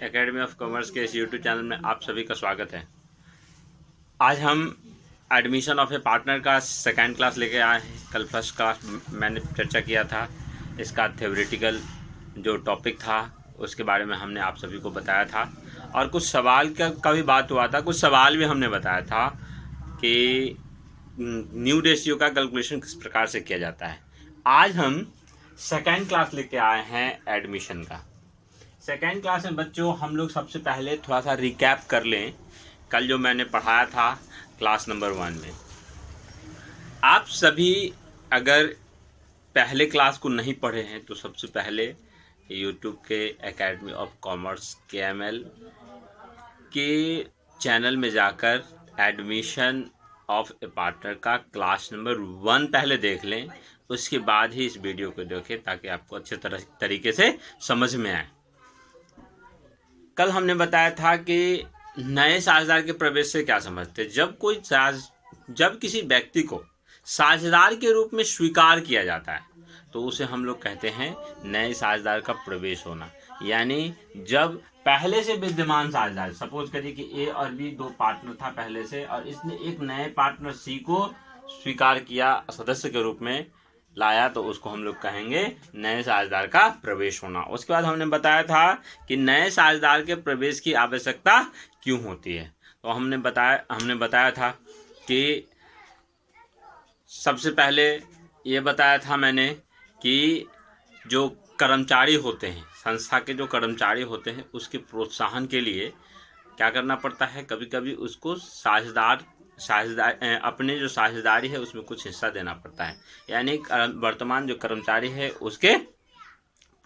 Academy of commerce के इस YouTube channel में आप सभी का स्वागत है। आज हम एडमिशन ऑफ ए पार्टनर का सेकेंड क्लास लेके आए हैं। कल फर्स्ट क्लास मैंने चर्चा किया था, इसका थ्योरेटिकल जो टॉपिक था उसके बारे में हमने आप सभी को बताया था और कुछ सवाल का भी बात हुआ था। कुछ सवाल भी हमने बताया था कि न्यू रेशियो का कैलकुलेशन किस प्रकार से किया जाता है। आज हम सेकेंड क्लास लेके आए हैं एडमिशन का। सेकेंड क्लास में बच्चों हम लोग सबसे पहले थोड़ा सा रिकैप कर लें कल जो मैंने पढ़ाया था क्लास नंबर 1 में। आप सभी अगर पहले क्लास को नहीं पढ़े हैं तो सबसे पहले यूट्यूब के एकेडमी ऑफ कॉमर्स KML के चैनल में जाकर एडमिशन ऑफ ए पार्टनर का क्लास नंबर 1 पहले देख लें, उसके बाद ही इस वीडियो को देखें ताकि आपको अच्छे तरीके से समझ में आए। कल हमने बताया था कि नए साझेदार के प्रवेश से क्या समझते हैं। जब किसी व्यक्ति को साझेदार के रूप में स्वीकार किया जाता है तो उसे हम लोग कहते हैं नए साझेदार का प्रवेश होना। यानी जब पहले से विद्यमान साझेदार, सपोज करिए कि A और B दो पार्टनर था पहले से और इसने एक नए पार्टनर C को स्वीकार किया, सदस्य के रूप में लाया, तो उसको हम लोग कहेंगे नए साझेदार का प्रवेश होना। उसके बाद हमने बताया था कि नए साझेदार के प्रवेश की आवश्यकता क्यों होती है। तो हमने बताया था कि सबसे पहले ये बताया था मैंने कि जो कर्मचारी होते हैं, संस्था के जो कर्मचारी होते हैं, उसके प्रोत्साहन के लिए क्या करना पड़ता है, कभी कभी उसको साझेदार अपने जो साझेदारी है उसमें कुछ हिस्सा देना पड़ता है। यानी वर्तमान जो कर्मचारी है उसके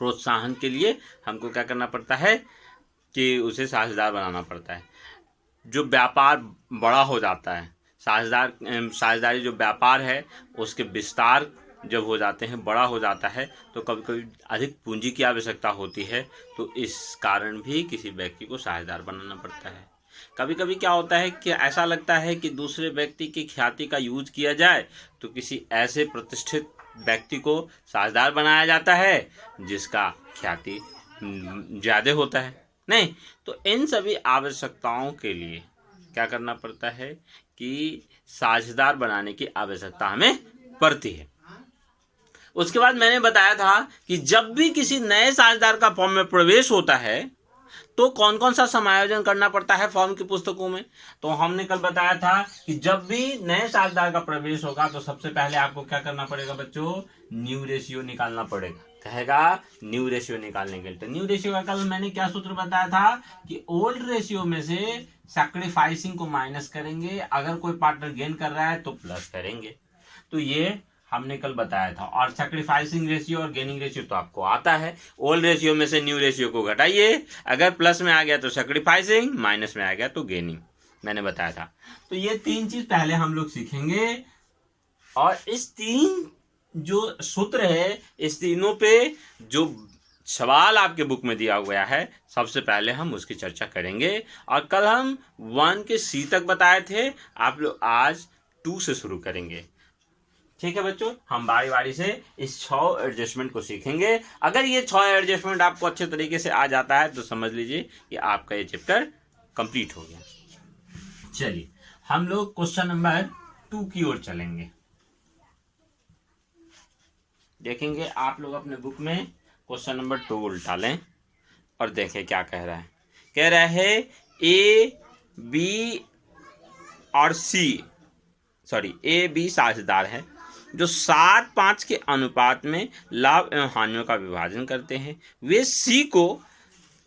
प्रोत्साहन के लिए हमको क्या करना पड़ता है कि उसे साझेदार बनाना पड़ता है। जो व्यापार बड़ा हो जाता है, साझेदारी जो व्यापार है उसके विस्तार जब हो जाते हैं, बड़ा हो जाता है, तो कभी कभी अधिक पूंजी की आवश्यकता होती है, तो इस कारण भी किसी व्यक्ति को साझेदार बनाना पड़ता है। कभी कभी क्या होता है कि ऐसा लगता है कि दूसरे व्यक्ति की ख्याति का यूज किया जाए, तो किसी ऐसे प्रतिष्ठित व्यक्ति को साझेदार बनाया जाता है जिसका ख्याति ज़्यादा होता है। नहीं, तो इन सभी आवश्यकताओं के लिए क्या करना पड़ता है कि साझेदार बनाने की आवश्यकता हमें पड़ती है। उसके बाद मैंने बताया था कि जब भी किसी नए साझेदार का फॉर्म में प्रवेश होता है तो कौन कौन सा समायोजन करना पड़ता है फॉर्म की पुस्तकों में। तो हमने कल बताया था कि जब भी नए साझेदार का प्रवेश होगा तो सबसे पहले आपको क्या करना पड़ेगा बच्चों, न्यू रेशियो निकालना पड़ेगा। कहेगा न्यू रेशियो निकालने के लिए, तो न्यू रेशियो का कल मैंने क्या सूत्र बताया था कि ओल्ड रेशियो में से सैक्रिफाइसिंग को माइनस करेंगे, अगर कोई पार्टनर गेन कर रहा है तो प्लस करेंगे। तो ये हमने कल बताया था। और सैक्रिफाइसिंग रेशियो और गेनिंग रेशियो तो आपको आता है। ओल्ड रेशियो में से न्यू रेशियो को घटाइए, अगर प्लस में आ गया तो सैक्रिफाइसिंग, माइनस में आ गया तो गेनिंग, मैंने बताया था। तो ये 3 चीज पहले हम लोग सीखेंगे और इस 3 जो सूत्र है, इस तीनों पे जो सवाल आपके बुक में दिया हुआ है सबसे पहले हम उसकी चर्चा करेंगे। और कल हम 1 के C तक बताए थे, आप लोग आज 2 से शुरू करेंगे। ठीक है बच्चों, हम बारी बारी से इस 6 एडजस्टमेंट को सीखेंगे। अगर ये 6 एडजस्टमेंट आपको अच्छे तरीके से आ जाता है तो समझ लीजिए कि आपका ये चैप्टर कंप्लीट हो गया। चलिए हम लोग क्वेश्चन नंबर 2 की ओर चलेंगे। देखेंगे आप लोग अपने बुक में क्वेश्चन नंबर 2 उल्टा लें और देखें क्या कह रहा है। कह रहा है A, B और A, B साझेदार है जो 7-5 के अनुपात में लाभ एवं हानियों का विभाजन करते हैं। वे C को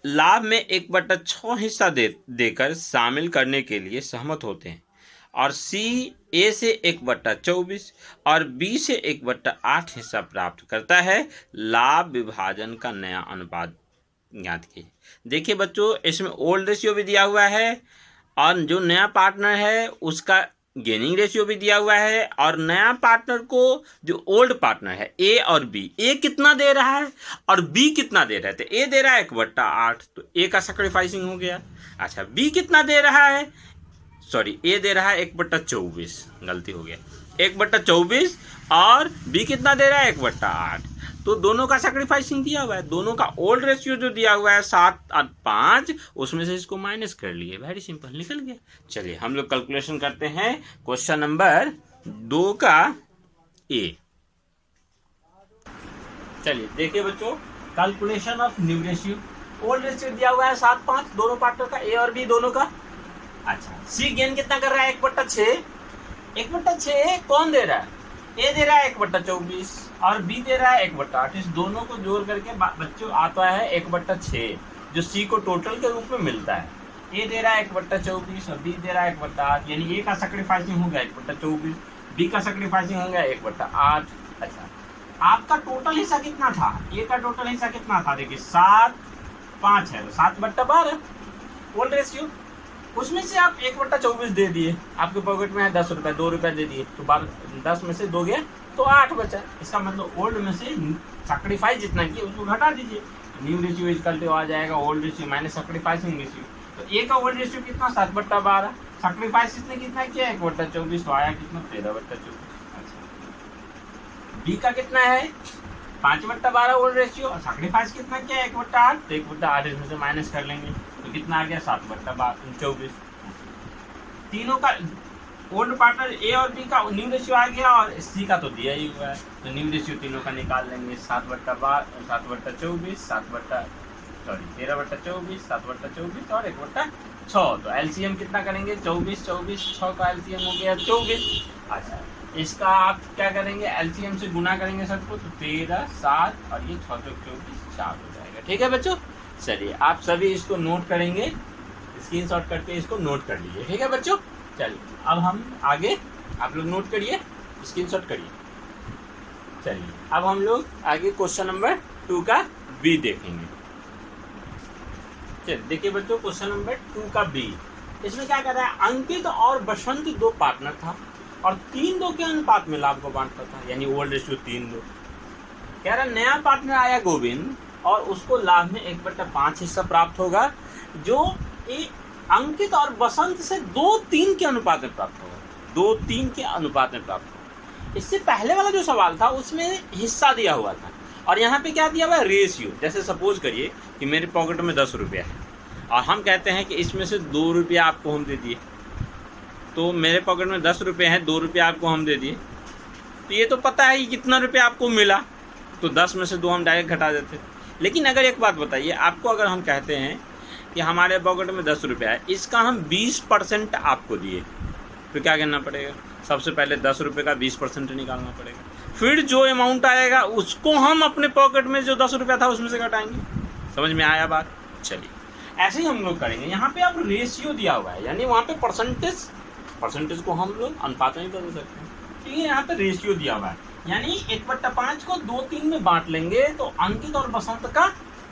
लाभ में 1/6 हिस्सा देकर शामिल करने के लिए सहमत होते हैं और C A से 1/24 और B से 1/8 हिस्सा प्राप्त करता है। लाभ विभाजन का नया अनुपात ज्ञात कीजिए। देखिए बच्चों, इसमें ओल्ड रेशियो भी दिया हुआ है और जो नया पार्टनर है उसका गेनिंग रेशियो भी दिया हुआ है, और नया पार्टनर को जो ओल्ड पार्टनर है A और B, A कितना दे रहा है और B कितना दे रहा है। तो A दे रहा है 1/8, तो A का सैक्रिफाइसिंग हो गया। अच्छा, B कितना दे रहा है, A दे रहा है 1/24, गलती हो गया, 1/24 और B कितना दे रहा है 1/8। तो दोनों का सैक्रिफाइसिंग दिया हुआ है, दोनों का ओल्ड रेशियो जो दिया हुआ है 7 और 5, उसमें से इसको माइनस कर लिए, वेरी सिंपल, निकल गया। चलिए हम लोग कैलकुलेशन करते हैं क्वेश्चन नंबर 2 का ए। चलिए देखिए बच्चों, calculation of new ratio. Old ratio दिया हुआ है 7, 5, दोनों पार्टनर का, ए और बी दोनों का। अच्छा, सी गेन कितना कर रहा है? 1/6। 1/6 कौन दे रहा है? ए दे रहा है 1/24 और बी दे रहा है 1/8। इस दोनों को जोड़ करके बच्चों आता है 1/6, जो सी को टोटल के रूप में मिलता है। ए दे रहा है 1/24 और बी दे रहा है 1/8, यानी ए का सैक्रिफाइसिंग हो गया 1/24, बी का सैक्रिफाइसिंग हो गया 1/8। अच्छा, आपका टोटल हिस्सा कितना था? ए का टोटल हिस्सा कितना था? देखिए 7, 5 है तो 7/12 ओल्ड रेशियो। उसमें से आप 1/24 दे दिए, आपके पॉकेट में है 10 रुपए, 2 रुपए दे दिए, तो 10 में से 2 गया तो 8 बचा। इसका मतलब ओल्ड में से सैक्रिफाइस जितना किया उसको घटा दीजिए। न्यू रेशियो इक्वल टू आ जाएगा old ratio minus sacrificing ratio. तो ए का ओल्ड रेशियो कितना? 7/12। सैक्रिफाइस इसने कितना किया? 1/24, तो आया कितना? 13/24। बी का कितना है? 5/12 ओल्ड रेशियो और सैक्रिफाइस कितना किया? 1/8, तो 1/8 इसमें से माइनस कर लेंगे तो कितना आ गया? 7/24। तीनों का ओल्ड पार्टनर ए और बी का न्यू रेशियो आ गया और सी का तो दिया ही हुआ है, तो न्यू रेशियो तीनों का निकाल लेंगे। 7/24, 13/24, 7/24 और 1/6। तो एलसीएम कितना करेंगे? 24, 6 का एलसीएम हो गया 24। अच्छा, इसका आप क्या करेंगे? एलसीएम से गुना करेंगे सबको, तो 13, 7 और ये 6 24, 4 हो जाएगा। ठीक है बच्चों, चलिए आप सभी इसको नोट करेंगे, स्क्रीनशॉट करके इसको नोट कर लीजिए। ठीक है बच्चों, चलिए अब हम आगे, आप लोग नोट करिए, स्क्रीनशॉट करिए। चलिए अब हम लोग आगे क्वेश्चन नंबर 2 का बी देखेंगे। चलिए देखिए बच्चों, क्वेश्चन नंबर 2 का बी। इसमें क्या कर रहा है? अंकित और बसंत 2 पार्टनर था और 3-2 के अनुपात में लाभ को बांटता था, यानी ओल्ड रेशियो 3-2। कह रहा नया पार्टनर आया गोविंद और उसको लाभ में 1/5 हिस्सा प्राप्त होगा, जो अंकित और बसंत से 2-3 के अनुपात में प्राप्त होगा। 2-3 के अनुपात में प्राप्त होगा। इससे पहले वाला जो सवाल था उसमें हिस्सा दिया हुआ था और यहाँ पे क्या दिया हुआ है? रेशियो। जैसे सपोज करिए कि मेरे पॉकेट में 10 रुपया है और हम कहते हैं कि इसमें से 2 रुपया आपको हम दे दिए, तो मेरे पॉकेट में 10 रुपये हैं, 2 रुपये आपको हम दे दिए, तो ये तो पता है कि कितना रुपया आपको मिला, तो 10 में से 2 हम डायरेक्ट घटा देते। लेकिन अगर एक बात बताइए आपको, अगर हम कहते हैं कि हमारे पॉकेट में 10 रुपया है, इसका हम 20% आपको दिए, तो क्या करना पड़ेगा? सबसे पहले 10 रुपये का 20% निकालना पड़ेगा, फिर जो अमाउंट आएगा उसको हम अपने पॉकेट में जो 10 रुपया था उसमें से घटाएंगे। समझ में आया बात? चलिए ऐसे ही हम लोग करेंगे। यहाँ पे अब रेशियो दिया हुआ है, यानी वहाँ पे परसेंटेज को हम लोग अनुपात में बदल सकते हैं। ठीक है, यहाँ पे रेशियो दिया हुआ है, यानी 1/5 को 2-3 में बांट लेंगे तो अंकित और बसंत का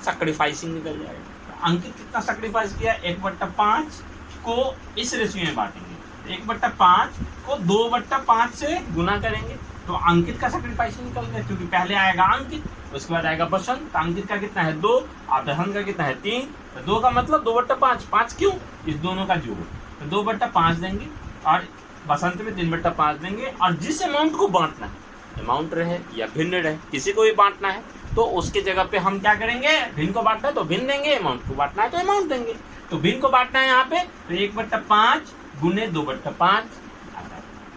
सैक्रिफाइसिंग निकल जाएगा। अंकित कितना सैक्रिफाइस किया? 1/5 को इस रेशियो में बांटेंगे, 1/5 को 2/5 से गुना करेंगे तो अंकित का सैक्रिफाइसिंग निकल गया, क्योंकि पहले आएगा अंकित, उसके बाद आएगा बसंत। अंकित का कितना है? 2 और बसंत का कितना है? 3। तो 2 का मतलब 2/5, 5 क्यों? इस दोनों का जोड़, तो 2/5 देंगे और बसंत में 3/5 देंगे। और जिस अमाउंट को बांटना है, अमाउंट रहे या भिन्न रहे, किसी को भी बांटना है, तो उसके जगह पे हम क्या करेंगे? भिन्न को बांटना है तो भिन्न देंगे, अमाउंट को बांटना है तो अमाउंट देंगे। तो भिन्न को बांटना है यहाँ पे, तो 1/5 गुने 2/5,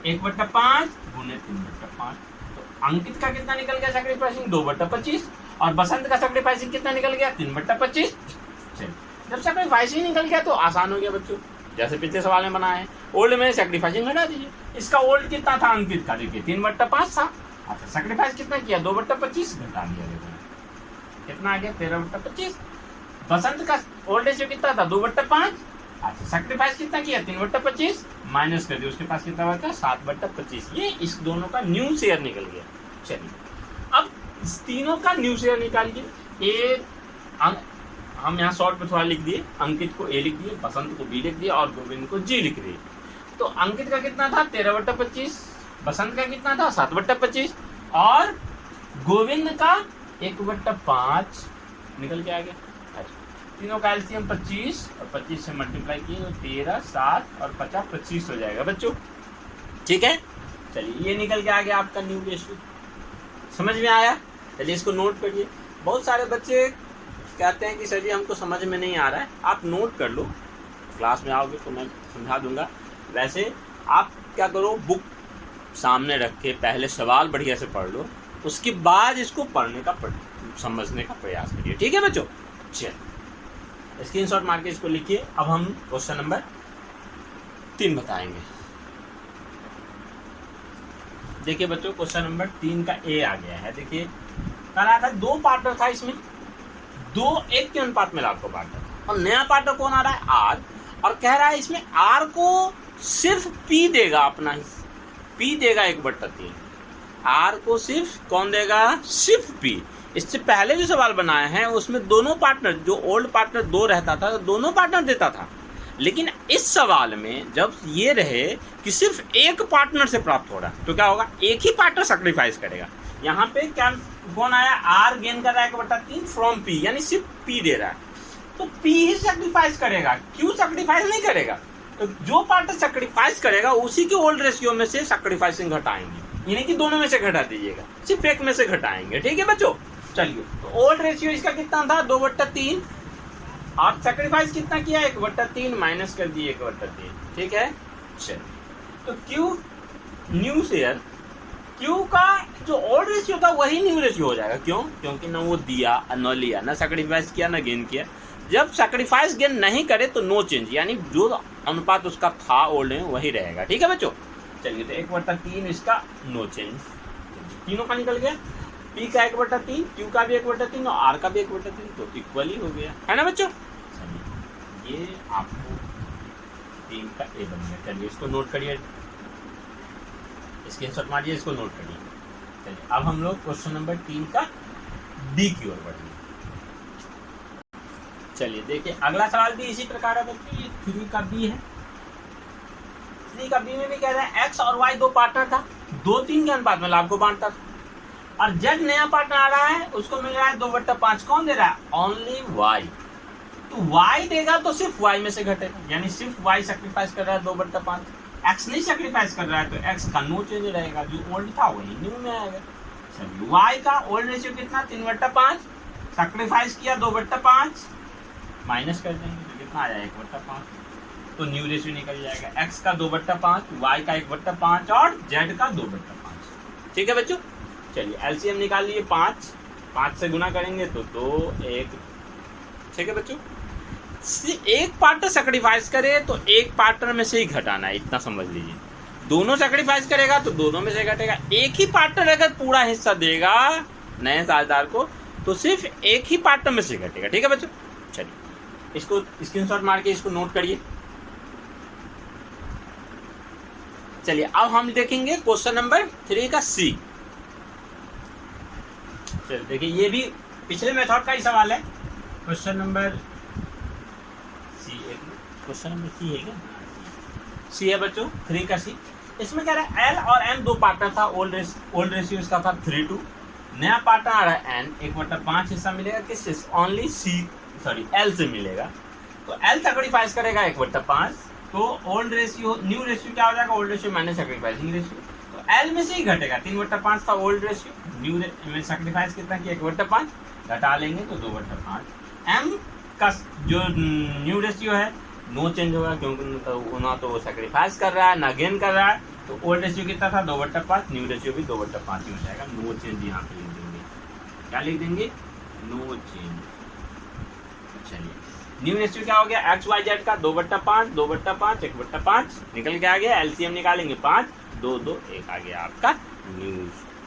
1/5 गुने 3/5। तो अंकित का कितना निकल गया सैक्रिफाइसिंग? 2/25 और बसंत का सैक्रिफाइसिंग कितना निकल गया? 3/25। जब सैक्रिफाइसिंग निकल गया तो आसान हो गया बच्चों, जैसे पिछले सवाल में बनाया है। ओल्ड में सैक्रिफाइसिंग हटा दीजिए। इसका ओल्ड कितना था अंकित का? देखिए 3/5 था। अच्छा, सैक्रिफाइस कितना किया? 2/25 घटा दिया, देखो कितना आ गया? 13/25। बसंत का ओल्ड रेशियो कितना था? 2/5। अच्छा, सैक्रिफाइस कितना किया? 3/25 माइनस कर दिया, उसके पास कितना बचा? 7/25। ये इस दोनों का न्यू शेयर निकल गया। चलिए अब इस तीनों का न्यू शेयर निकालिए। हम यहाँ शॉर्ट में थोड़ा लिख दिए, अंकित को ए लिख दिए, बसंत को बी लिख दिया और गोविंद को जी लिख दिए। तो अंकित का कितना था? 13/25, बसंत का कितना था? 7/25 और गोविंद का 1/5 निकल के आ गया। तीनों का एलसीएम 25 और 25 से मल्टीप्लाई किए तो 13, 7 और 50 25 हो जाएगा बच्चों। ठीक है, चलिए ये निकल के आ गया आपका न्यू रेशियो। समझ में आया? चलिए इसको नोट करिए। बहुत सारे बच्चे कहते हैं कि सर जी हमको समझ में नहीं आ रहा है, आप नोट कर लो, क्लास में आओगे तो मैं समझा दूंगा। वैसे आप क्या करो, बुक सामने रख के पहले सवाल बढ़िया से पढ़ लो, उसके बाद इसको पढ़ने का समझने का प्रयास करिए, ठीक है बच्चों। चलिए स्क्रीनशॉट मार के इसको लिखिए। अब हम क्वेश्चन नंबर 3 बताएंगे। देखिए बच्चों क्वेश्चन नंबर 3 का ए आ गया है। देखिए कह रहा था 2 पार्टनर था, इसमें 2:1 के अनुपात में लाभ को पार्टनर, और नया पार्टनर कौन आ रहा है, आर, और कह रहा है इसमें आर को सिर्फ पी देगा, अपना ही पी देगा 1/3। आर को सिर्फ कौन देगा, सिर्फ पी। इससे पहले जो सवाल बनाए हैं उसमें दोनों पार्टनर, जो ओल्ड पार्टनर 2 रहता था तो दोनों पार्टनर देता था, लेकिन इस सवाल में जब ये रहे कि सिर्फ एक पार्टनर से प्राप्त हो रहा है तो क्या होगा, एक ही पार्टनर सैक्रिफाइस करेगा। यहाँ पे क्या कौन आया, आर गेन कर रहा है 1/3 फ्रॉम पी, यानी सिर्फ पी दे रहा है, तो पी ही सैक्रिफाइस करेगा, क्यों सैक्रिफाइस नहीं करेगा। तो जो पार्टनर सैक्रिफाइस करेगा उसी के ओल्ड रेशियो में से सैक्रिफाइसिंग घटाएंगे, यानी कि दोनों में से घटा दीजिएगा, सिर्फ एक में से घटाएंगे, ठीक है बच्चों। चलिए तो ओल्ड रेशियो इसका कितना था, 2/3, और सैक्रिफाइस कितना किया, 1/3 माइनस कर दिए 1/3, ठीक है। चलिए तो क्यू न्यू शेयर, क्यू का जो ओल्ड रेशियो था वही न्यू रेशियो हो जाएगा, क्यों, क्योंकि ना वो दिया न लिया, ना सैक्रिफाइस किया ना गेन किया। जब सैक्रिफाइस गेन नहीं करे तो नो चेंज, यानी जो अनुपात उसका था ओल्ड में वही रहेगा, ठीक है बच्चों। चलिए तो 1/3 इसका नो चेंज, तीनों का निकल गया, पी का 1/3, क्यू का भी 1/3 और आर का भी 1/3, तो इक्वली हो गया, है ना बच्चों। चलिए ये आपको 3 का ए बन गया। चलिए इसको नोट करिए, स्क्रीनशॉट मारिए, इसको नोट करिए। चलिए अब हम लोग क्वेश्चन नंबर 3 का डी की ओर बढ़ेंगे। चलिए देखिए अगला सवाल भी इसी प्रकार है बच्चों, ये 3 का बी है। 3 का बी में भी कह रहे हैं एक्स और वाई 2 पार्टनर था, 2-3 के अनुपात में लाभ को बांटता था, और जेड नया पार्टनर आ रहा है, उसको मिल रहा है 2/5। कौन दे रहा है, ओनली वाई। तो वाई देगा तो सिर्फ वाई में से घटेगा, यानी सिर्फ वाई सैक्रिफाइस कर रहा है 2/5, एक्स नहीं सैक्रिफाइस कर रहा है, तो एक्स का नो चेंज रहेगा, जो ओल्ड था वही न्यू में आएगा। चलिए वाई का ओल्ड रेशियो कितना, 3/5, सैक्रिफाइस किया 2/5, माइनस कर देंगे तो कितना आ जाएगा 1/5, तो न्यू रेशियो निकल जाएगा, एक्स का 2/5, वाई का 1/5 और जेड का 2/5, ठीक है बच्चों। चलिए एलसीएम निकाल लिए, 5 से गुना करेंगे तो 2, 1, ठीक है बच्चों। एक पार्टनर सैक्रिफाइस करे तो एक पार्टनर में से ही घटाना है, इतना समझ लीजिए। दोनों सैक्रिफाइस करेगा तो दोनों में से घटेगा, एक ही पार्टनर अगर पूरा हिस्सा देगा नए साझेदार को तो सिर्फ एक ही पार्टनर में से घटेगा, ठीक है बच्चों। चलिए इसको स्क्रीनशॉट मार के इसको नोट करिए। चलिए अब हम देखेंगे क्वेश्चन नंबर 3 का सी। चलिए देखिए ये भी पिछले मेथड का ही सवाल है, क्वेश्चन नंबर सी है, क्वेश्चन नंबर सी है क्या, सी है बच्चों 3 का सी। इसमें कह रहा है एल और एम 2 पार्टनर था, ओल्ड रेशियो इसका था 3:2, नया पार्टनर आ रहा है एन, 1/5 हिस्सा मिलेगा किससे, ओनली एल से मिलेगा, तो एल सैक्रिफाइस करेगा 1/5, तो ओल्ड रेशियो न्यू रेशियो क्या हो जाएगा, old ratio minus sacrificing ratio, तो एल में से ही घटेगा, 3/5 था ओल्ड रेशियो, न्यू में सैक्रिफाइस कितना किया 1/5, घटा लेंगे तो 2/5। एम का जो न्यू रेशियो है नो चेंज होगा, क्योंकि ना तो वो सैक्रिफाइस कर रहा है ना गेन कर रहा है, तो ओल्ड रेशियो कितना था 2/5, न्यू रेशियो भी 2/5 ही हो जाएगा, नो चेंज यहाँ पे लिख देंगे, क्या लिख देंगे, नो चेंज। चलिए न्यू रेशियो क्या हो गया, एक्स वाई जेड का 2/5, 2/5, 1/5 निकल के आ गया, एलसीएम निकालेंगे 5, 2, 2, 1 आ गया आपका न्यू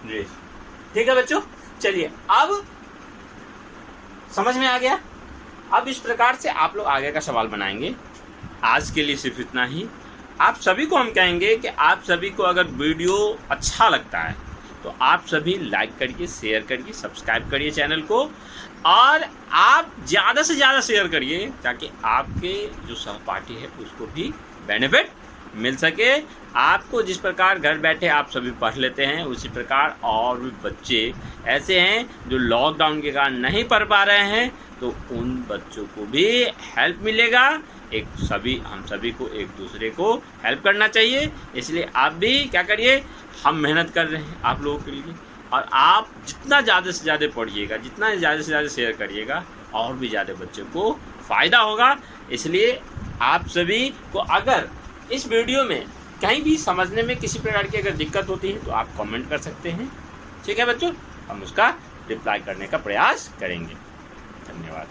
रेशियो, ठीक है बच्चों। चलिए अब समझ में आ गया। अब इस प्रकार से आप लोग आगे का सवाल बनाएंगे। आज के लिए सिर्फ इतना ही। आप सभी को हम कहेंगे कि आप सभी को अगर वीडियो अच्छा लगता है तो आप सभी लाइक करिए, शेयर करिए, सब्सक्राइब करिए चैनल को, और आप ज़्यादा से ज़्यादा शेयर करिए ताकि आपके जो सहपाठी है उसको भी बेनिफिट मिल सके। आपको जिस प्रकार घर बैठे आप सभी पढ़ लेते हैं उसी प्रकार और भी बच्चे ऐसे हैं जो लॉकडाउन के कारण नहीं पढ़ पा रहे हैं, तो उन बच्चों को भी हेल्प मिलेगा। हम सभी को एक दूसरे को हेल्प करना चाहिए, इसलिए आप भी क्या करिए, हम मेहनत कर रहे हैं आप लोगों के लिए, और आप जितना ज़्यादा से ज़्यादा पढ़िएगा, जितना ज़्यादा से ज़्यादा शेयर करिएगा, और भी ज़्यादा बच्चों को फ़ायदा होगा। इसलिए आप सभी को अगर इस वीडियो में कहीं भी समझने में किसी प्रकार की अगर दिक्कत होती है तो आप कमेंट कर सकते हैं, ठीक है बच्चों, हम उसका रिप्लाई करने का प्रयास करेंगे। धन्यवाद।